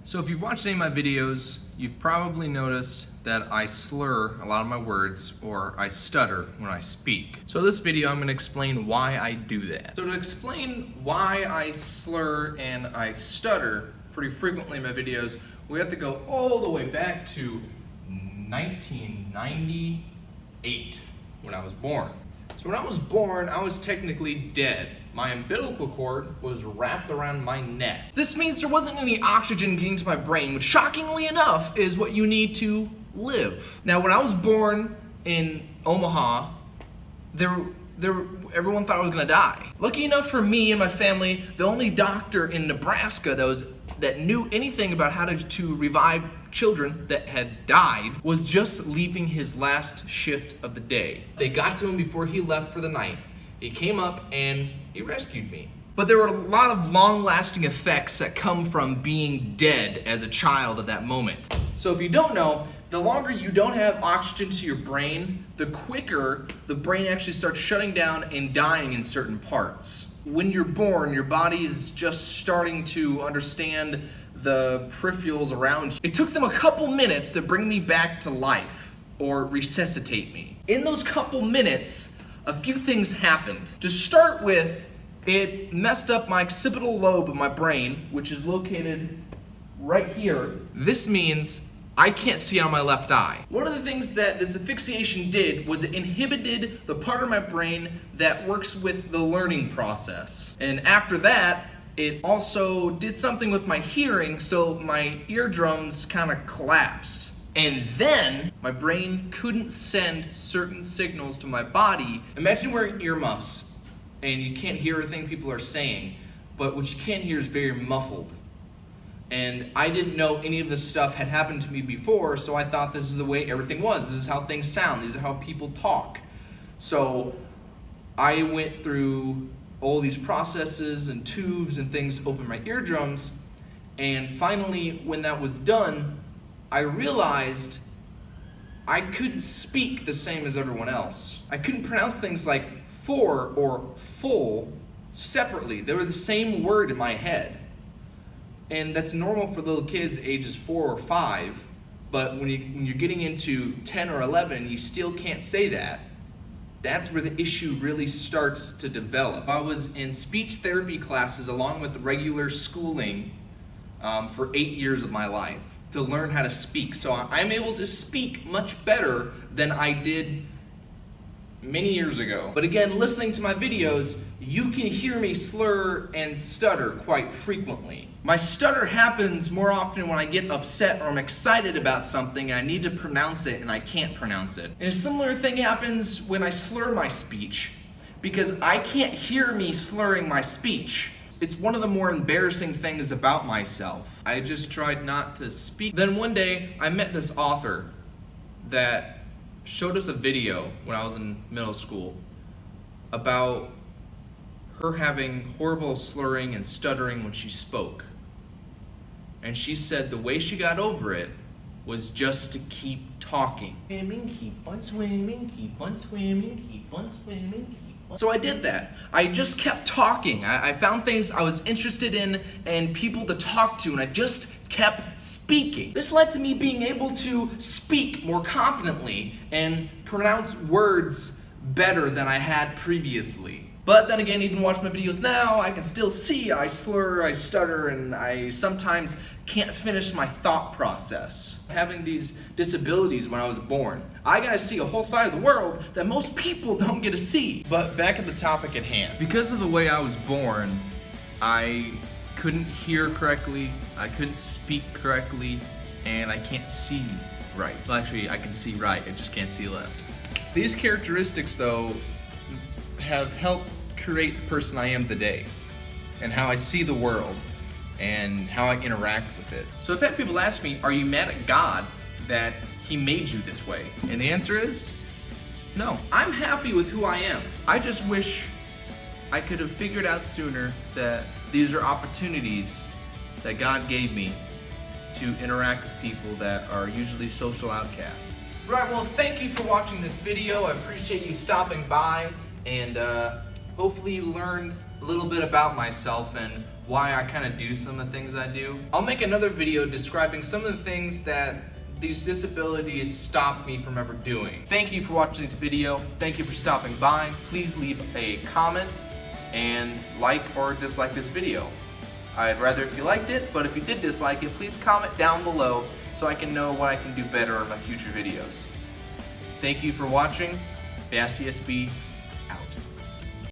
So if you've watched any of my videos, you've probably noticed that I slur a lot of my words or I stutter when I speak. So this video I'm going to explain why I do that. So to explain why I slur and I stutter pretty frequently in my videos, we have to go all the way back to 1998 when I was born. So when I was born, I was technically dead. My umbilical cord was wrapped around my neck. This means there wasn't any oxygen getting to my brain, which shockingly enough is what you need to live. Now when I was born in Omaha, everyone thought I was gonna die. Lucky enough for me and my family, the only doctor in Nebraska that knew anything about how to revive children that had died was just leaving his last shift of the day. They got to him before he left for the night. He came up and he rescued me. But there were a lot of long-lasting effects that come from being dead as a child at that moment. So if you don't know, the longer you don't have oxygen to your brain, the quicker the brain actually starts shutting down and dying in certain parts. When you're born, your body is just starting to understand the peripherals around you. It took them a couple minutes to bring me back to life or resuscitate me. In those couple minutes, a few things happened. To start with, it messed up my occipital lobe of my brain, which is located right here. This means I can't see on my left eye. One of the things that this asphyxiation did was it inhibited the part of my brain that works with the learning process. And after that, it also did something with my hearing, so my eardrums kind of collapsed. And then my brain couldn't send certain signals to my body. Imagine wearing earmuffs and you can't hear everything people are saying, but what you can't hear is very muffled. And I didn't know any of this stuff had happened to me before, so I thought this is the way everything was. This is how things sound. These are how people talk. So I went through all these processes and tubes and things to open my eardrums, and finally, when that was done, I realized I couldn't speak the same as everyone else. I couldn't pronounce things like for or full separately. They were the same word in my head. And that's normal for little kids ages 4 or 5, but when you're getting into 10 or 11 and you still can't say that, that's where the issue really starts to develop. I was in speech therapy classes along with regular schooling for 8 years of my life to learn how to speak. So I'm able to speak much better than I did many years ago. But again, listening to my videos, you can hear me slur and stutter quite frequently. My stutter happens more often when I get upset or I'm excited about something and I need to pronounce it and I can't pronounce it. And a similar thing happens when I slur my speech, because I can't hear me slurring my speech. It's one of the more embarrassing things about myself. I just tried not to speak. Then one day I met this author that showed us a video when I was in middle school about her having horrible slurring and stuttering when she spoke. And she said the way she got over it was just to keep talking. Swimming, keep on swimming, keep on swimming, keep on swimming, keep on. So I did that. I just kept talking. I found things I was interested in and people to talk to, and I just kept speaking. This led to me being able to speak more confidently and pronounce words better than I had previously. But then again, even watching my videos now, I can still see I slur, I stutter, and I sometimes can't finish my thought process. Having these disabilities when I was born, I got to see a whole side of the world that most people don't get to see. But back at the topic at hand. Because of the way I was born, I couldn't hear correctly, I couldn't speak correctly, and I can't see right. Well, actually, I can see right, I just can't see left. These characteristics, though, have helped create the person I am today and how I see the world and how I interact with it. So I've had people ask me, are you mad at God that He made you this way? And the answer is no. I'm happy with who I am. I just wish I could have figured out sooner that these are opportunities that God gave me to interact with people that are usually social outcasts. Right, well, thank you for watching this video. I appreciate you stopping by, and hopefully you learned a little bit about myself and why I kind of do some of the things I do. I'll make another video describing some of the things that these disabilities stop me from ever doing. Thank you for watching this video. Thank you for stopping by. Please leave a comment and like or dislike this video. I'd rather if you liked it, but if you did dislike it, please comment down below so I can know what I can do better in my future videos. Thank you for watching. BassCSB